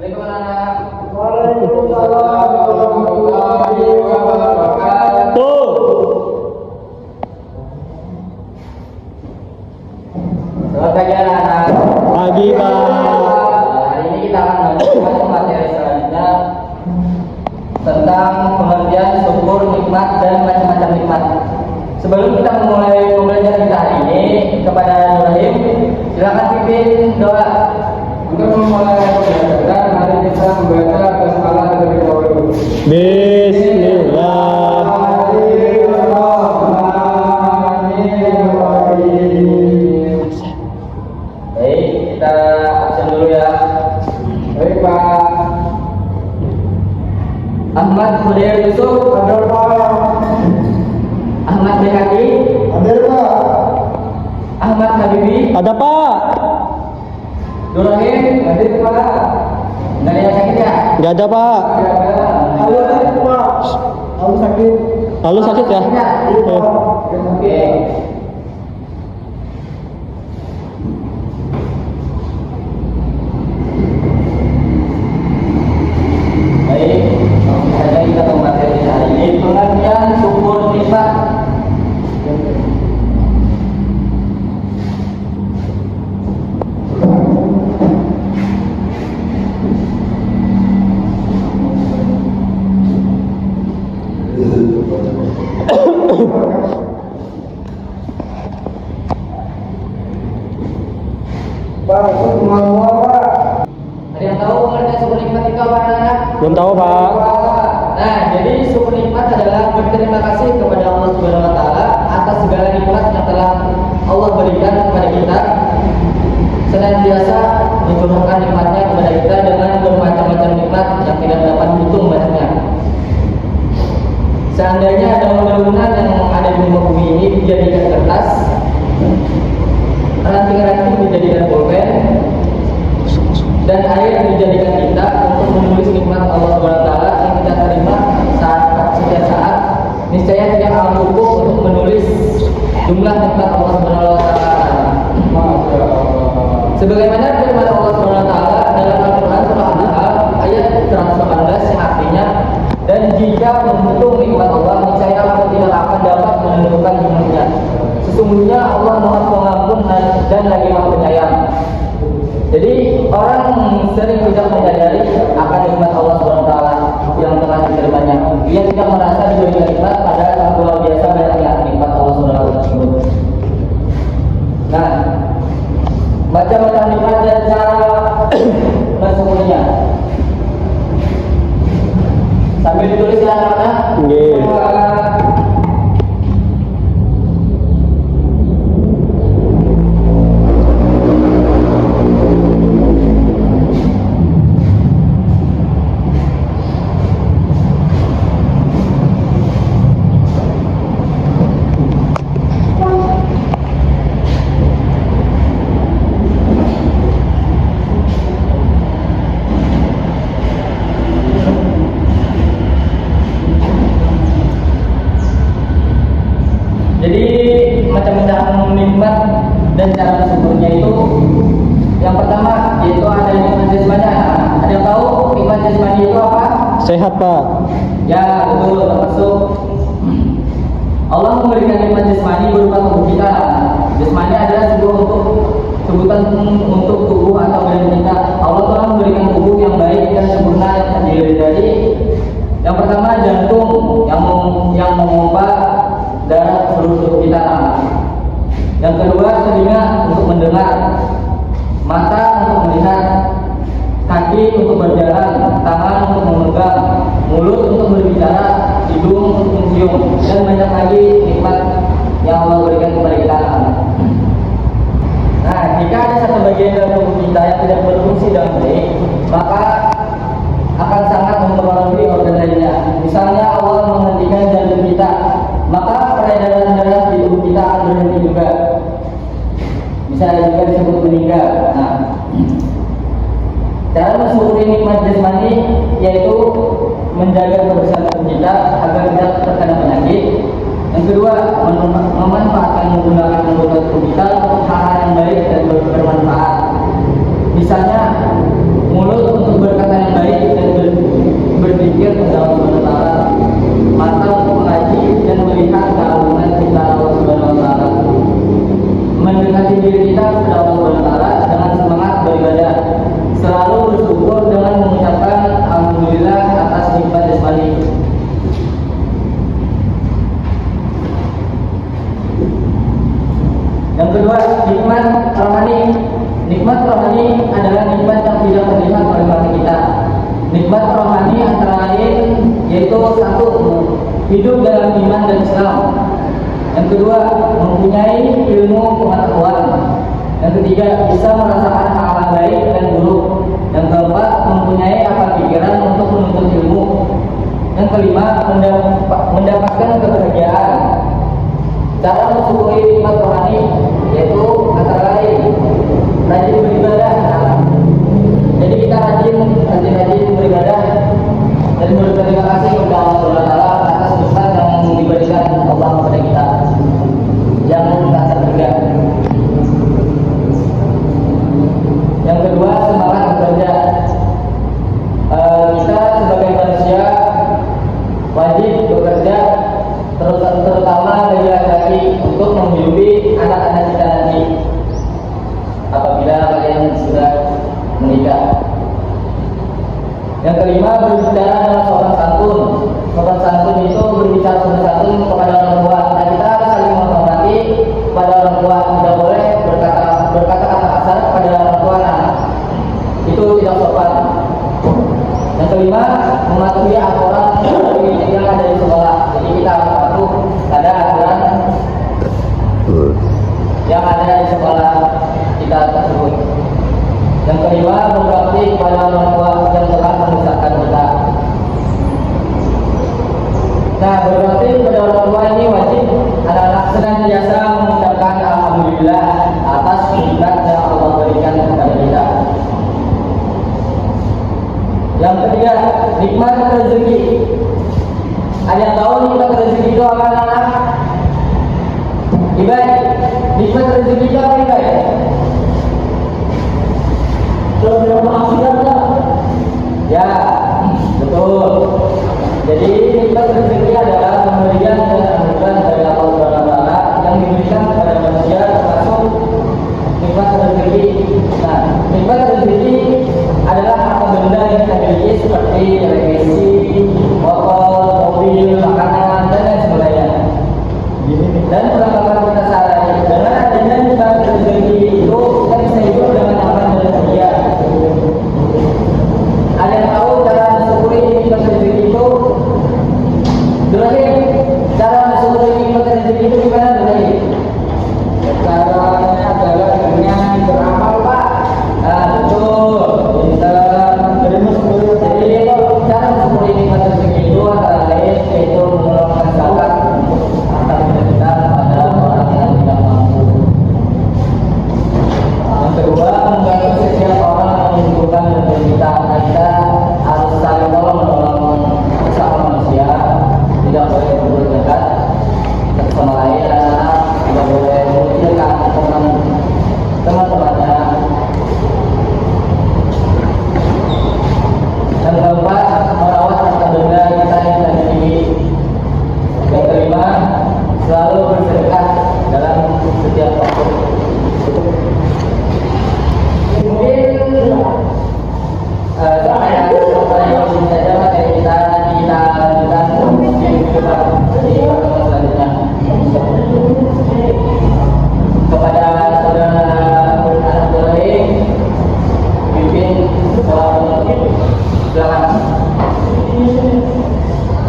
Waalaikumsalam warahmatullahi wabarakatuh. Selamat pagi anak-anak. Pagi Pak. Hari ini kita akan melanjutkan materi selanjutnya tentang pengertian syukur, nikmat dan macam-macam nikmat. Sebelum kita memulai pembelajaran kita hari ini, kepada Nurahim, silakan pimpin doa. Untuk memulai pembelajaran, mari kita membaca basmalah terlebih dahulu. Bismillahirrahmanirrahim. Baik, kita absen dulu ya. Baik Pak. Ahmad Hudayar Yusuf, Hadir Pak. Ahmad Bekati, Hadir Pak. Ahmad Habibi, Ada Pak. Nurahim, Hadir Pak. nggak ada yang sakit ya? Nggak ada Pak. Halo sakit Pak. Halo sakit. Lalu sakit ya? Iya Pak. Oke. Baik, langsung saja kita ke materi hari ini, pengertian syukur nikmat. Pak, itu semua Pak. Ada yang tahu pengertian syukur nikmat itu apa, anak? Belum tahu Pak. Nah, jadi syukur nikmat adalah berterima kasih kepada Allah Subhanahu wa taala atas segala nikmat yang telah Allah berikan kepada kita. Senantiasa mencurahkan nikmatnya kepada kita dengan bermacam-macam nikmat yang tidak dapat dihitung banyaknya. Seandainya ada bangunan yang ada di muka bumi ini dijadikan kertas, ranting-ranting dijadikan pulpen, dan air dijadikan tinta untuk menulis nikmat Allah Subhanahu wa taala yang kita terima setiap saat, niscaya tidak akan cukup untuk menulis jumlah nikmat Allah Subhanahu wa taala. Masya Allah. Sebagaimana firman Allah Subhanahu wa taala dalam Al-Qur'an surah An-Nahl ayat 118 yang artinya, dan jika menghitung nikmat Allah, niscaya kamu tidak akan dapat menentukan jumlahnya. Sesungguhnya Allah Maha Pengampun dan lagi Maha Penyayang. Jadi orang sering tidak menyadari akan nikmat Allah SWT yang telah diterimanya. Ia tidak merasa diberikan nikmat pada luar biasa banyaknya nikmat Allah SWT tersebut. Nah, macam-macam nikmat dan cara bersyukurnya. Sambil ditulis ya anak-anak. Nggih. Jadi macam-macam nikmat dan cara bersyukurnya itu, yang pertama yaitu ada nikmat jasmani. Ada yang tahu nikmat jasmani itu apa? Sehat Pak. Ya betul, termasuk Allah memberikan nikmat jasmani berupa tubuh kita. Jasmani adalah sebutan untuk tubuh atau badan kita. Allah telah memberikan tubuh yang baik dan sempurna yang terdiri dari yang pertama jantung yang memompa darah seluruh tubuh kita. Yang kedua telinga untuk mendengar, mata untuk melihat, kaki untuk berjalan, tangan untuk memegang, mulut untuk berbicara, hidung untuk mencium, dan banyak lagi nikmat yang Allah berikan kepada kita. Nah, jika ada satu bagian dalam tubuh kita yang tidak berfungsi dengan baik, maka akan sangat mempengaruhi organ lainnya. Misalnya Allah menghentikan jantung kita, maka peredaran darah di tubuh kita akan berhenti juga. Bisa juga disebut meninggal. Nah, cara mensyukuri nikmat jasmani yaitu menjaga kebersihan tubuh kita agar tidak terkena penyakit. Yang kedua, memanfaatkan menggunakan anggota tubuh kita untuk hal-hal yang baik dan bermanfaat. Misalnya, mulut untuk berkata satu, hidup dalam iman dan Islam. Yang kedua, mempunyai ilmu pengetahuan. Yang ketiga, bisa merasakan hal-hal baik dan buruk. Yang keempat, mempunyai akal pikiran untuk menuntut ilmu. Yang kelima, mendapatkan kebahagiaan. Cara mensyukuri nikmat rohani yaitu antara lain rajin beribadah. Jadi kita rajin beribadah dan berterima kasih kepada Allah Subhanahu wa taala atas nikmat yang diberikan Allah kepada kita yang tak terhingga. Yang kedua, semangat bekerja. Kita sebagai manusia wajib bekerja, terutama bagi laki-laki untuk menghidupi anak-anak kita nanti apabila kalian sudah menikah. Yang kelima, berbicara dalam sopan santun. Sopan santun itu berbicara sopan santun kepada orang tua. Nah, kita harus saling menghormati kepada orang tua. Tidak boleh berkata kata kasar kepada orang tua. Nah, itu tidak sopan. Yang kelima, mematuhi aturan yang ada di sekolah. Jadi kita harus patuh pada aturan yang ada di sekolah kita tersebut. Yang kelima, berbakti kepada orang tua yang telah membesarkan kita. Nah, berbakti kepada orang tua ini wajib anak-anak senantiasa mengucapkan alhamdulillah atas nikmat yang Allah berikan kepada kita. Yang ketiga, nikmat rezeki. Ada yang tahu nikmat rezeki itu apa, anak-anak? Ibadah. Nikmat rezeki itu apa, ibadah? Sudah maksiat tak? Ya, betul. Jadi nikmat rezeki adalah pemberian dan anugerah dari Allah Subhanahu wa taala yang diberikan kepada manusia, termasuk nikmat rezeki. Nah, nikmat rezeki adalah harta benda yang kita miliki seperti televisi, motor, mobil, makanan, dan lain sebagainya. Dan perlengkapan kita sehari-hari. Dengan adanya nikmat rezeki itu kita bisa hidup dengan aman dan bahagia. Ada yang tahu cara mensyukuri nikmat rezeki itu? Ibrahim, cara mensyukuri nikmat rezeki itu gimana, Ibrahim? Caranya adalah dengan beramal, Pak. Nah, betul. Jadi cara mensyukuri nikmat rezeki itu antara lain yaitu mengeluarkan zakat harta kita kepada orang yang tidak mampu. Yang kedua, membantu setiap orang yang membutuhkan rezeki kita. Kita harus saling tolong sesama manusia, tidak boleh berbuat jahat satu sama lain, anak-anak tidak boleh mengucilkan teman-temannya. Yang keempat, merawat harta benda kita yang kita miliki. Yang kelima, selalu bersedekah dalam setiap waktu. Mungkin saya saja materi kita nanti kita lanjutkan di pertemuan selanjutnya. Kepada saudara anak Ibrahim, pimpin silakan.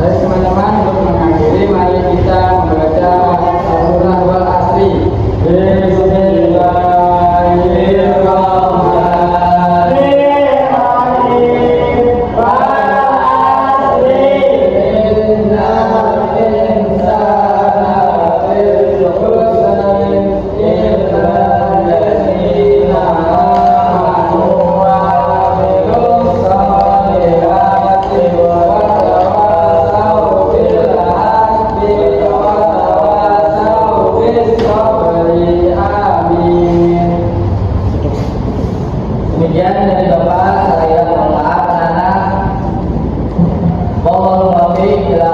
Baik teman-teman, untuk mengakhiri mari kita membaca surah Al-Asri. Demikian dari Bapak, saya mohon maaf anak-anak. Mohon maaf bila